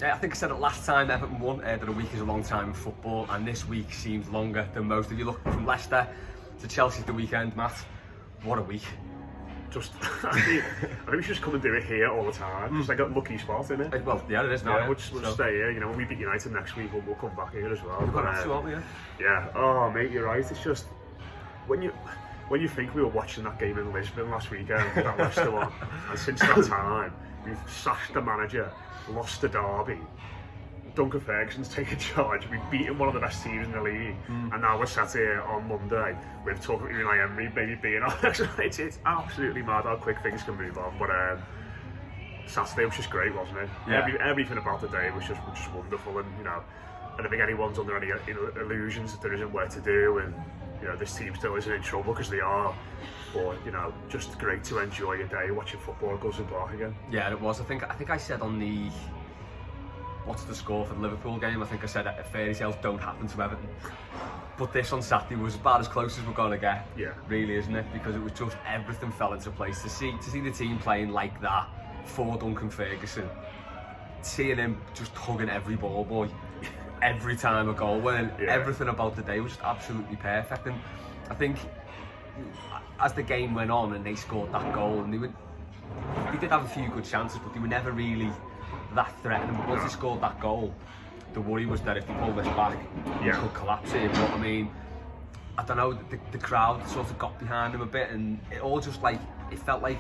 I think I said it last time Everton won, that a week is a long time in football, and this week seems longer than most. If you look from Leicester to Chelsea at the weekend, Matt, what a week. Just, I think we should just come and do it here all the time. It's like a lucky spot, isn't it? Well, yeah, it is now. Yeah, we'll just stay here. You know, when we beat United next week, we'll come back here as well. We've got to, aren't we? Yeah. Oh, mate, you're right. It's just when you think we were watching that game in Lisbon last weekend, that Leicester one, and since that time we've sacked the manager, lost the derby. Duncan Ferguson's taken charge. We've beaten one of the best teams in the league, and now we're sat here on Monday with talking about Unai Emery maybe being on. It's absolutely mad how quick things can move on. But Saturday was just great, wasn't it? Yeah. Everything about the day was just wonderful, and I don't think anyone's under any illusions that there isn't work to do, and this team still isn't in trouble because they are. But just great to enjoy your day watching football at Goodison Park again. Yeah, it was. I think I said on the what's the score for the Liverpool game? I think I said that fairy tales don't happen to Everton. But this on Saturday was about as close as we're going to get. Yeah. Really, isn't it? Because it was just everything fell into place. To see the team playing like that for Duncan Ferguson, seeing him just hugging every ball boy every time a goal went in, everything about the day was just absolutely perfect. And I think as the game went on and they scored that goal, and they did have a few good chances, but they were never really that threatening. But once they scored that goal, the worry was that if they pulled this back, it could collapse here. But I mean, I don't know, the crowd sort of got behind him a bit, and it all just it felt like,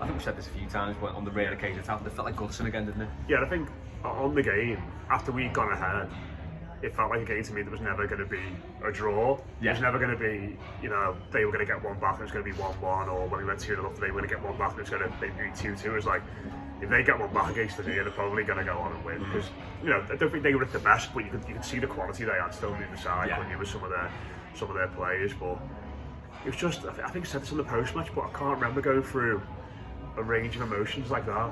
I think we said this a few times, but on the rare occasion it happened, it felt like Goodison again, didn't it? Yeah, I think on the game, after we'd gone ahead, it felt like a game to me that was never going to be a draw. Yeah. It was never going to be, they were going to get one back and it was going to be 1-1, or when we went 2-0 up, they were going to get one back and it was going to be 2-2. It was like, if they get one back against us here, they're probably going to go on and win. Because, I don't think they were at the best, but you could see the quality they had still on the side when you were some of their players. But it was just, I think I said this on the post-match, but I can't remember going through a range of emotions like that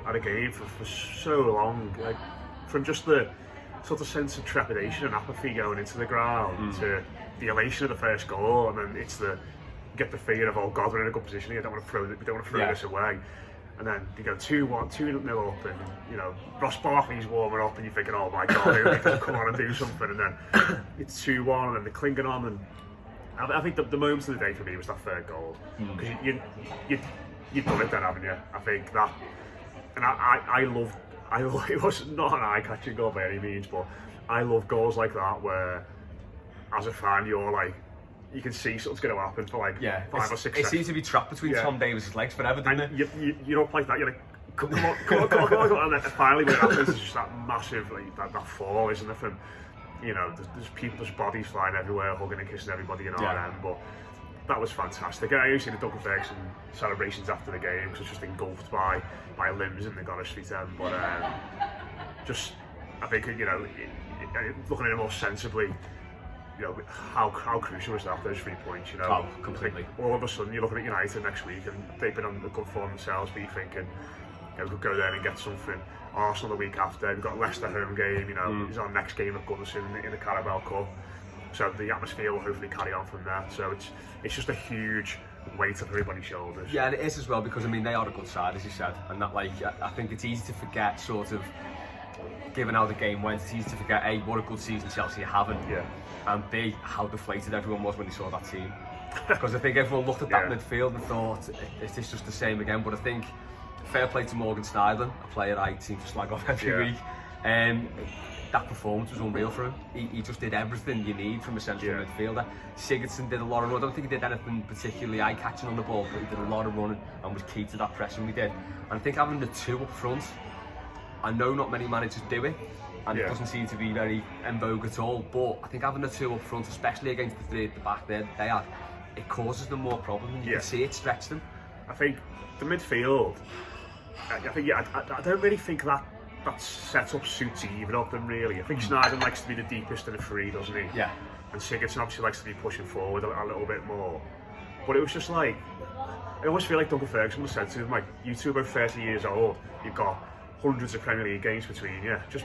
at a game for so long. Like, from just the sort of sense of trepidation and apathy going into the ground to the elation of the first goal, and then it's get the fear of, oh God, we're in a good position here, we don't want to throw this away. And then you go 2-1, 2-0 up, and Ross Barkley's warming up, and you're thinking, oh my God, they're going to come on and do something, and then it's 2-1, and then they're clinging on, and I think the moment of the day for me was that third goal, because you've done it then, haven't you? I think that, and I love, it was not an eye-catching goal by any means, but I love goals like that where, as a fan, you're like, you can see something's going to happen for 5 or 6 seconds. It seems to be trapped between Tom Davies' legs forever, doesn't it? You're up like that, you're like, come on, and then finally when it happens, it's just that massive, that fall, isn't it, from, there's people's bodies flying everywhere, hugging and kissing everybody in our end, but that was fantastic. And I used to see the Duncan Ferguson celebrations after the game, because it was just engulfed by limbs in the Goddard Street end, but I think, looking at it more sensibly, how crucial was that, those 3 points, Oh, completely. All of a sudden, you're looking at United next week, and they've been on a good form themselves, but you're thinking, we could go there and get something. Arsenal the week after, we've got Leicester home game, is our next game at Goodison in the Carabao Cup. So the atmosphere will hopefully carry on from there. So it's just a huge weight on everybody's shoulders. Yeah, and it is as well, because, they are a good side, as you said, and that, I think it's easy to forget, sort of, given how the game went, it's easy to forget, A, what a good season Chelsea are having, and B, how deflated everyone was when they saw that team. Because I think everyone looked at that midfield and thought, is this just the same again? But I think, fair play to Morgan Stylen, a player I seem to slag off every week. That performance was unreal for him. He just did everything you need from a central midfielder. Sigurdsson did a lot of running. I don't think he did anything particularly eye-catching on the ball, but he did a lot of running and was key to that pressing we did. And I think having the two up front, I know not many managers do it, and it doesn't seem to be very en vogue at all, but I think having the two up front, especially against the three at the back there they had, it causes them more problems. You can see it stretch them. I think the midfield, I don't really think that setup suits either of them, really. I think Sneijder likes to be the deepest of the three, doesn't he? Yeah. And Sigurdsson obviously likes to be pushing forward a little bit more. But it was just like, I always feel like Duncan Ferguson was said to him, like, you two are about 30 years old, you've got hundreds of Premier League games between you, just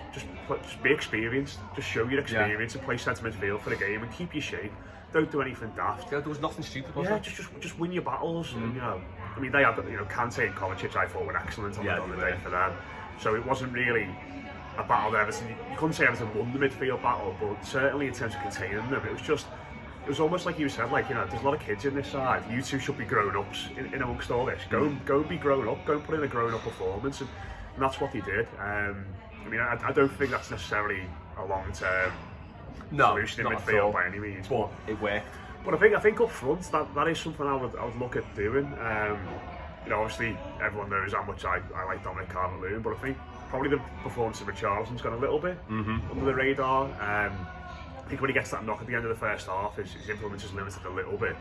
be experienced, just show your experience and play centre midfield for the game and keep your shape. Don't do anything daft. There was nothing stupid, was there? Just win your battles. And, they had, Kante and Kovacic, I thought were excellent on the day for them. So it wasn't really a battle that Everton, you couldn't say Everton won the midfield battle, but certainly in terms of containing them, it was almost like you said, like, you know, there's a lot of kids in this side. You two should be grown-ups in amongst all this. Go and be grown up. Go and put in a grown-up performance, and that's what they did. I mean, I don't think that's necessarily a long-term solution in midfield by any means, but it worked. But I think up front, that is something I would look at doing. You know, obviously everyone knows how much I like Dominic Calvert-Lewin, but I think probably the performance of Richarlison's gone a little bit under the radar. I think when he gets that knock at the end of the first half, his influence is limited a little bit.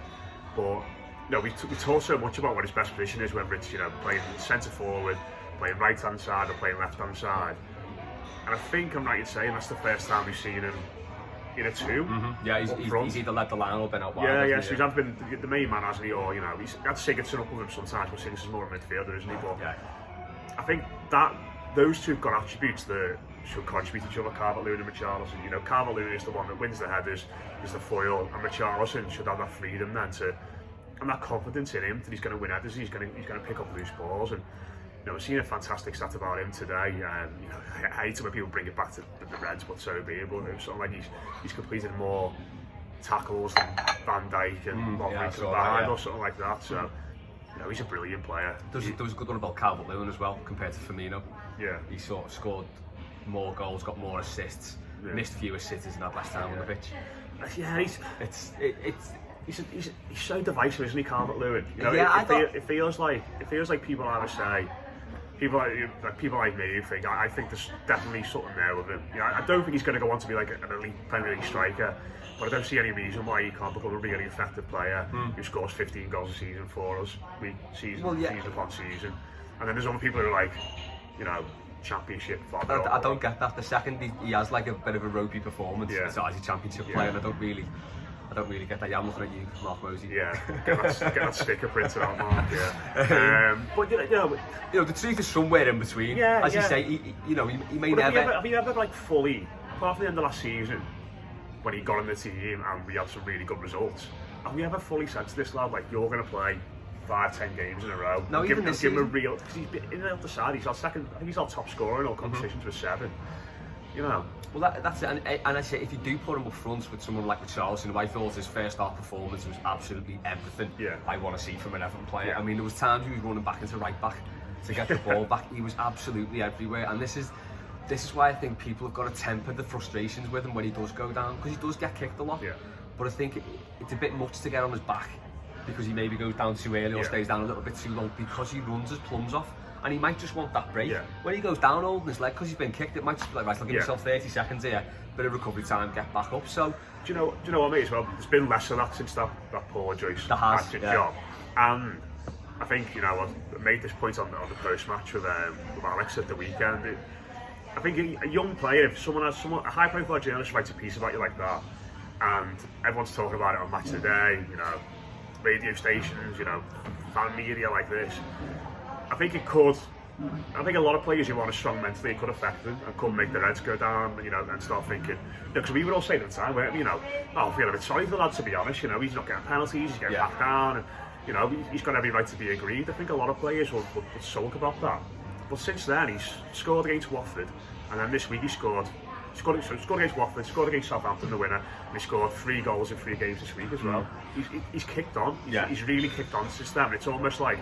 But you know, we talk so much about what his best position is, whether it's, you know, playing centre forward, playing right hand side, or playing left hand side. And I think I'm right in saying that's the first time we've seen him in a two. Yeah, he's either led the line or been out wide. Yeah. So he's been the main man, hasn't he? Or, you know, he's had Sigurdsson up with him sometimes, but Sigurdsson's more a midfielder, isn't he? But I think that those two have got attributes that should contribute to each other, Calvert-Lewin and Richarlison. You know, Calvert-Lewin is the one that wins the headers, is the foil, and Richarlison should have that freedom then to, and that confidence in him that he's going to win headers, he's going to pick up loose balls. And you know, we've seen a fantastic stat about him today. You know, I hate it when people bring it back to the Reds, but so be it. But it was sort of like he's completed more tackles than Van Dijk and or something like that. So you know, he's a brilliant player. There was a good one about Calvert-Lewin as well compared to Firmino. Yeah, he sort of scored more goals, got more assists, missed fewer sitters, and had less time on the pitch. Yeah, he's so divisive, isn't he, Calvert-Lewin? You know, it feels like people either say, people like me who think, I think there's definitely something there with him. You know, I don't think he's going to go on to be like an elite Premier League striker, but I don't see any reason why he can't become a really effective player who scores 15 goals a season for us, season upon season. And then there's other people who are like, you know, Championship. I don't get that. The second he has like a bit of a ropey performance, as a Championship player, and I don't really get that. Yeah, I'm looking at you, Mark Mosey. Yeah, get that sticker printed out, Mark. Yeah. But you know, the truth is somewhere in between. Yeah, as you say, he may never. Have you ever like fully, apart from the end of last season, when he got in the team and we had some really good results, have we ever fully said to this lad, like, you're going to play 5-10 games in a row? No, even this season. Give him a real, because he's been in and out the side. He's our second. I think he's our top scorer in all competitions with 7. You know. Well, that's it. And I say, if you do put him up front with someone like Richarlison, who I thought his first half performance was absolutely everything I want to see from an Everton player. I mean, there was times he was running back into right back to get the ball back. He was absolutely everywhere, and this is why I think people have got to temper the frustrations with him when he does go down, because he does get kicked a lot. But I think it's a bit much to get on his back, because he maybe goes down too early or stays down a little bit too long, because he runs his plums off. And he might just want that break. When he goes down holding his leg because he's been kicked, it might just be like, right, I'll give myself 30 seconds here, bit of recovery time, get back up. So, do you know what, mate, as well? There's been less of that since that Paul Joyce job. And I think, you know, I made this point on the post-match with Alex at the weekend. I think a young player, if a high-profile journalist writes a piece about you like that, and everyone's talking about it on Match of the Day, you know, radio stations, you know, fan media like this, I think a lot of players who aren't as strong mentally, it could affect them and could make their heads go down, you know, and start thinking, because we would all say at the time, you know, I feel a bit sorry for the lad, to be honest, you know, he's not getting penalties, he's getting back down, and, you know, he's got every right to be aggrieved. I think a lot of players would sulk about that. But since then, he's scored against Watford, and then this week he scored against Watford, scored against Southampton, the winner, and he scored 3 goals in 3 games this week as well. He's kicked on, he's really kicked on since then. It's almost like,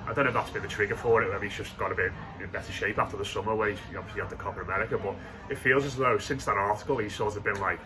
I don't know if that's been the trigger for it, whether he's just got a bit in better shape after the summer, where he obviously had the Copa America, but it feels as though since that article he's sort of been like,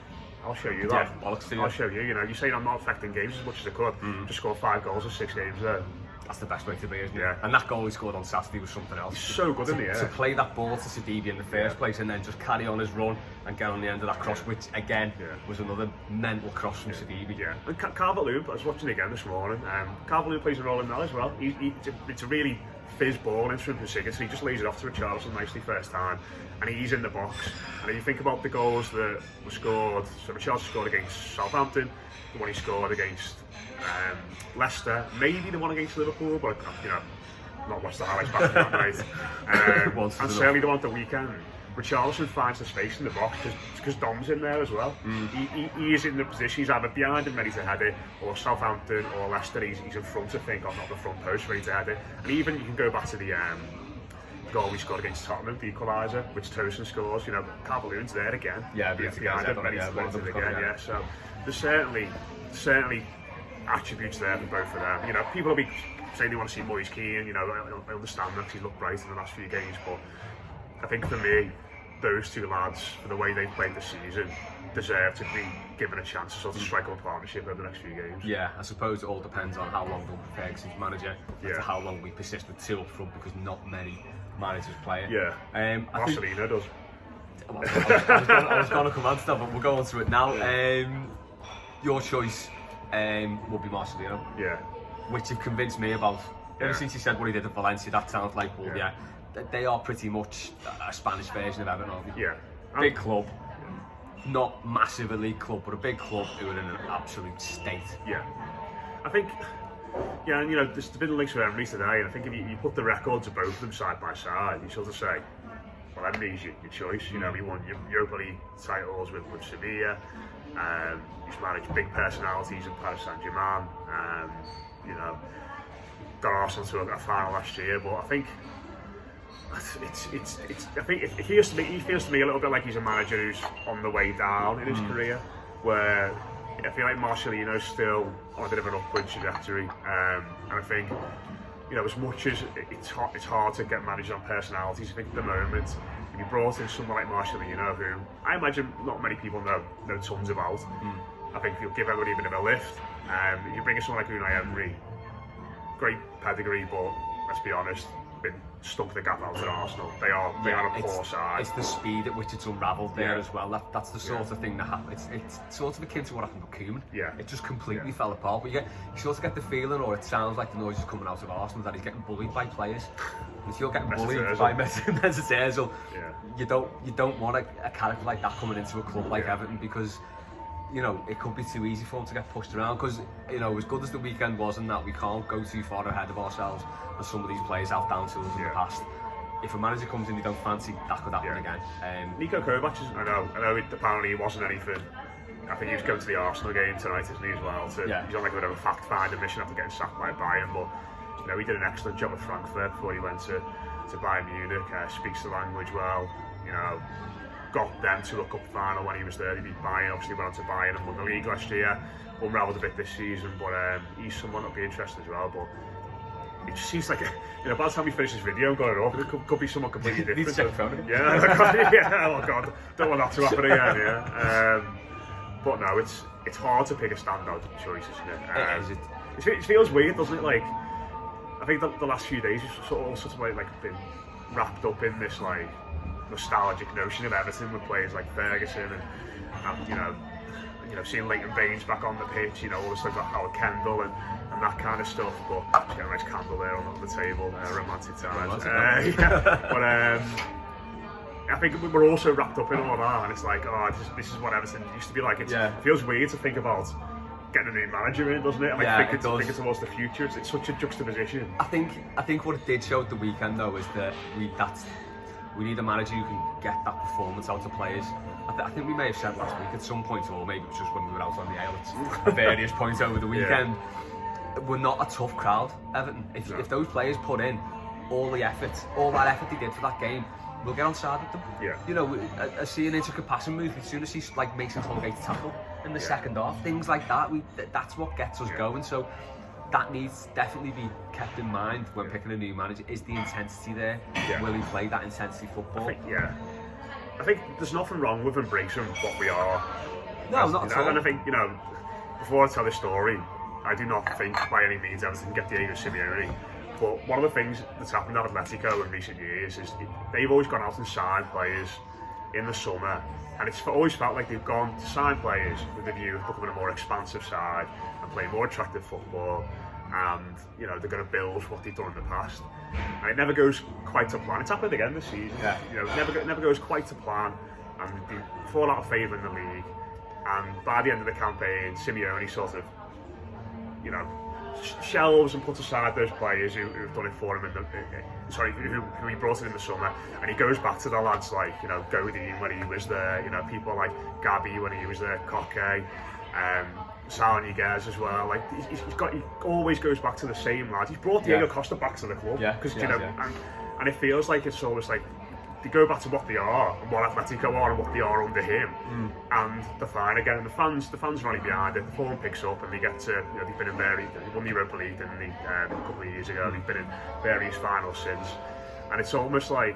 I'll show you that. I'll show you, you know, you're saying I'm not affecting games as much as I could, just scored 5 goals in 6 games there. That's the best way to be, isn't it? And that goal he scored on Saturday was something else. He's so good in the air. To play that ball to Sidibe in the first place and then just carry on his run and get on the end of that cross, which again was another mental cross from Sidibe. And Calvert-Lewin, I was watching it again this morning, Calvert-Lewin plays a role in that as well. It's a really fizz ball into him for Sigurdsson. He just lays it off to Richarlison nicely first time, and he's in the box. And if you think about the goals that were scored, so Richarlison scored against Southampton, the one he scored against Leicester, maybe the one against Liverpool, but you know, not watched the highlights back that night. And certainly the one at the weekend. Richarlison finds the space in the box because Dom's in there as well. He is in the position, he's either behind him ready to head it, or Southampton or Leicester, he's in front, I think, on the front post ready to head it. And even you can go back to the goal we scored against Tottenham, the equaliser, which Tosin scores. You know, Calvert-Lewin's there again. Yeah, behind it, ready to win it again. Yeah, so there's certainly attributes there for both of them. You know, people will be saying they want to see Moise Kean. You know, I understand that he's looked bright in the last few games, but I think for me, those two lads, for the way they've played this season, deserve to be given a chance to sort of strike up a partnership over the next few games. Yeah, I suppose it all depends on how long Duncan Ferguson's manager, and to how long we persist with two up front, because not many managers play it. Yeah, Marcelino does. Well, I was going to come on to that, but we'll go on to it now. Your choice will be Marcelino. Yeah. Which you've convinced me about. Ever since he said what he did at Valencia, that sounds like, well, yeah, they are pretty much a Spanish version of Everton, aren't they? Yeah. Big club. Not massive elite club, but a big club who are in an absolute state. Yeah. I think, and you know, there's been links with Emery today, and I think if you put the records of both of them side by side, you sort of say, well, Emery's your choice. You know, he won Europa League titles with Sevilla. He's managed big personalities at Paris Saint-Germain. You know, got Arsenal to a final last year, but I think I think he feels to me a little bit like he's a manager who's on the way down in his career, where I feel like Marcelino's still on a bit of an upward trajectory, and I think, you know, as much as it's hard to get managed on personalities, I think at the moment, if you brought in someone like Marcelino, who I imagine not many people know tons about, I think you'll give everybody a bit of a lift. If you bring in someone like Unai Emery, great pedigree, but let's be honest, been stuck the gap out at Arsenal. They are a poor side. It's the speed at which it's unravelled there as well. That's the sort of thing that happens. It's sort of akin to what happened with Koeman. Yeah. It just completely fell apart. But you sort of get the feeling, or it sounds like the noise is coming out of Arsenal, that he's getting bullied by players. And if you're getting bullied by Mesut Ozil, you don't want a character like that coming into a club like Everton, because, you know, it could be too easy for him to get pushed around. Because, you know, as good as the weekend was in that, we can't go too far ahead of ourselves, as some of these players have down tools in the past. If a manager comes in you don't fancy, that could happen again. Niko Kovac, I know apparently he wasn't anything. I think he was going to the Arsenal game tonight, isn't he, as well? He's on like a bit of a fact-finding mission after getting sacked by Bayern, but you know, he did an excellent job at Frankfurt before he went to Bayern Munich. Speaks the language well, you know, got them to a cup final when he was there. He beat Bayern, obviously went on to Bayern and won the league last year. Unravelled a bit this season, but he's someone that'll be interested as well. But it just seems like, you know, by the time we finish this video and got it up, it could be someone completely different. Need to check the phone again. Oh god, don't want that to happen again. But no, it's hard to pick a standout choice, isn't it? It feels weird, doesn't it? Like, I think the last few days you've sort of like been wrapped up in this like nostalgic notion of Everton with players like Ferguson and you know, seeing Leighton Baines back on the pitch, you know, all the stuff about Howard Kendall and that kind of stuff. But she's got a nice candle there on the table, romantic times. But I think we're also wrapped up in all of that, and it's like, oh, this is what Everton used to be like. It feels weird to think about getting a new manager in, doesn't it? And like, think towards the future. It's such a juxtaposition. I think what it did show at the weekend though is that we need a manager who can get that performance out of players. I think we may have said last week at some point, or maybe it was just when we were out on the islands at various points over the weekend, we're not a tough crowd, Everton. If those players put in all that effort they did for that game, we'll get on side with them. You know, I see an intricate passing move as soon as he like makes a Holgate tackle in the second half. Things like that, that's what gets us going. So that needs to definitely be kept in mind when picking a new manager. Is the intensity there? Will he play that intensity football? I think there's nothing wrong with embracing what we are. No, not at all. And I think, you know, before I tell this story, I do not think by any means Everton can get Diego Simeone. But one of the things that's happened at Atletico in recent years is they've always gone out and signed players in the summer, and it's always felt like they've gone to sign players with the view of becoming a more expansive side and playing more attractive football, and you know, they're going to build what they've done in the past. And it never goes quite to plan. It's happened again this season. You know, it never goes quite to plan, and they fall out of favour in the league. And by the end of the campaign, Simeone sort of, you know, shelves and puts aside those players who've done it for him who he brought in the summer, and he goes back to the lads like, you know, Godin when he was there, you know, people like Gabi when he was there, Koke, Salah Niguez as well. Like he always goes back to the same lads. He's brought Diego Costa back to the club because you know, and it feels like it's almost like they go back to what they are and what Atletico are and what they are under him, and they're fine again. And the fans are only behind it. The form picks up, and they get to, you know, they've been in they won the Europa League a couple of years ago. They've been in various finals since, and it's almost like,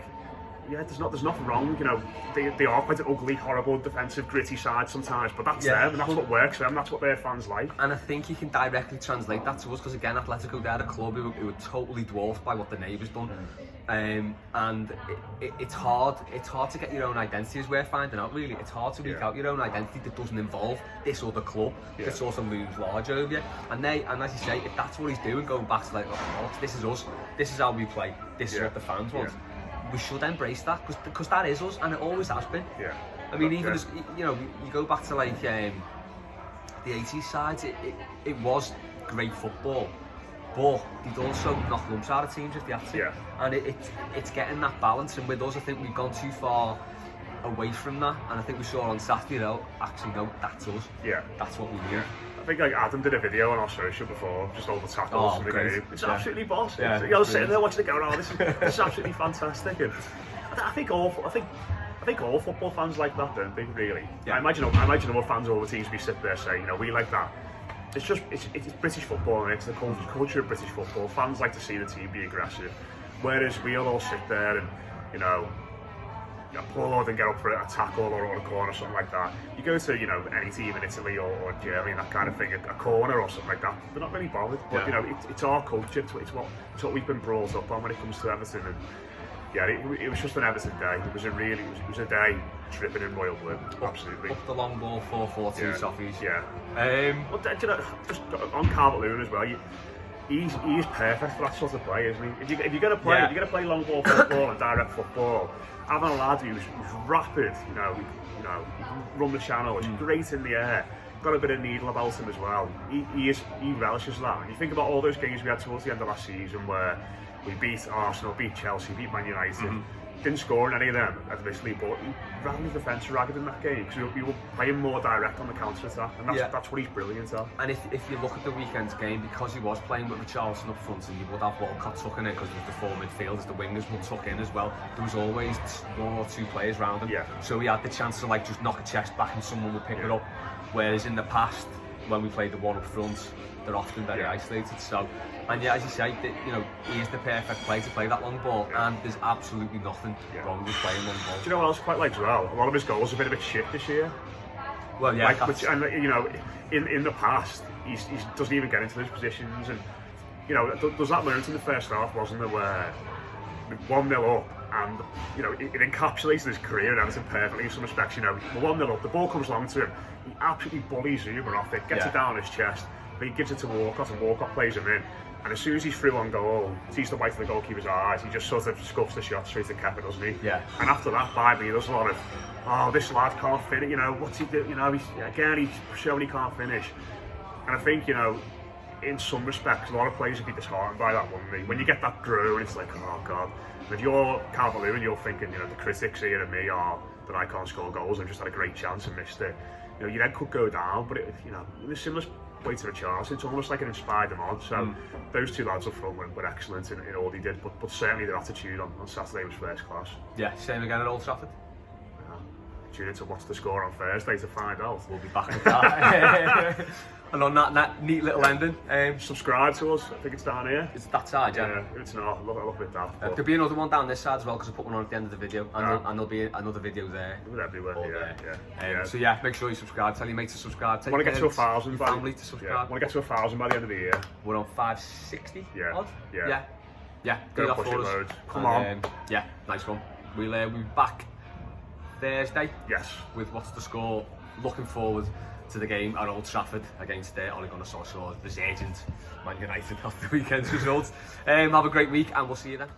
yeah, there's nothing wrong. You know, they are quite an ugly, horrible, defensive, gritty side sometimes, but that's them, and that's what works for them. That's what their fans like. And I think you can directly translate that to us, because again, Atletico, they're a club who were totally dwarfed by what the neighbours done, and it's hard to get your own identity, as we're finding out. Really, it's hard to eke out your own identity that doesn't involve this other club that sort of looms large over you. And as you say, if that's what he's doing, going back to like, oh, this is us, this is how we play, this is what the fans want. We should embrace that, because that is us, and it always has been. I mean, even as, you know, you go back to like the 80s sides, it was great football, but they'd also knock lumps out of teams if they had to. And it's getting that balance, and with us, I think we've gone too far away from that, and I think we saw on Saturday, though, actually, no, that's us. That's what we need. I think like Adam did a video on our social before, just all the tackles from the game. It's absolutely boss. You're sitting there watching it go, oh, this is absolutely fantastic. And I think all football fans like that, don't they? Really. I imagine all fans of all the teams we sit there saying, you know, we like that. It's British football, and it's the culture of British football. Fans like to see the team be aggressive, whereas we'll all sit there and, you know, applaud and get up for a tackle or a corner or something like that. You go to, you know, any team in Italy or Germany, that kind of thing, a corner or something like that, they're not really bothered. But, you know, it's our culture, it's what we've been brought up on when it comes to Everton. And yeah, it was just an Everton day. It was a day tripping in royal blue. Absolutely. Up the long ball, 4-4-2 Toffees. Well, you know, just on Calvert-Lewin as well. He's perfect for that sort of play, isn't he? If you're going to play long ball football and direct football, having a lad who's rapid, you know, he can run the channel, he's great in the air, got a bit of needle about him as well. He relishes that. And you think about all those games we had towards the end of last season where we beat Arsenal, beat Chelsea, beat Man United. Didn't score in any of them, admittedly, but he ran the defence ragged in that game because we were playing more direct on the counter-attack, and that's what he's brilliant at. And if you look at the weekend's game, because he was playing with Richarlison up front, and you would have Walcott tucking in because it was the four midfielders, the wingers would tuck in as well. There was always one or two players around him, so he had the chance to like just knock a chest back and someone would pick it up. Whereas in the past, when we played the one up front, they're often very isolated. So, and as you say, you know, he is the perfect player to play that long ball, and there's absolutely nothing wrong with playing long ball. Do you know what else I quite like as well? A lot of his goals have been a bit shit this year. Well, yeah, and you know, in the past, he doesn't even get into those positions, and you know, there's that moment in the first half, wasn't there, where 1-0 up, and you know, it encapsulates his career at Everton perfectly in some respects. You know, we're 1-0 up, the ball comes along to him, he absolutely bullies Zuma off it, gets it down his chest, but he gives it to Walcott, and Walcott plays him in. And as soon as he's through on goal, sees the white of the goalkeeper's eyes, he just sort of scuffs the shot straight to Kepa, doesn't he? And after that, by me, there's a lot of, oh, this lad can't finish, you know, what's he do? You know, he's showing he can't finish. And I think, you know, in some respects, a lot of players would be disheartened by that, wouldn't they? When you get that through, and it's like, oh God. If you're Calvert-Lewin, you're thinking, you know, the critics here and me are that I can't score goals and just had a great chance and missed it. You know, your head could go down, but you know, in a similar way to Richarlison, it's almost like it inspired them on. So those two lads up front were excellent in all they did, but certainly their attitude on Saturday was first class. Yeah, same again at Old Trafford. Tune in to watch the score on Thursday to find out. We'll be back with that. And on that neat little ending, subscribe to us. I think it's down here. It's that side, yeah. It's not. I love it that. There'll be another one down this side as well because I put one on at the end of the video, and there'll be another video there. Everywhere, yeah. So yeah, make sure you subscribe. Tell your mates to subscribe. Want to get to 1,000 by family to subscribe. Want to get to 1,000 by the end of the year. We're on 560. Yeah. Yeah. Do that for us. Come on. Yeah, nice one. We'll be back Thursday. Yes. With What's the Score? Looking forward to the game at Old Trafford against Ole Gunnar Solskjaer, the Resurgent Man United after the weekend's results. Have a great week, and we'll see you then.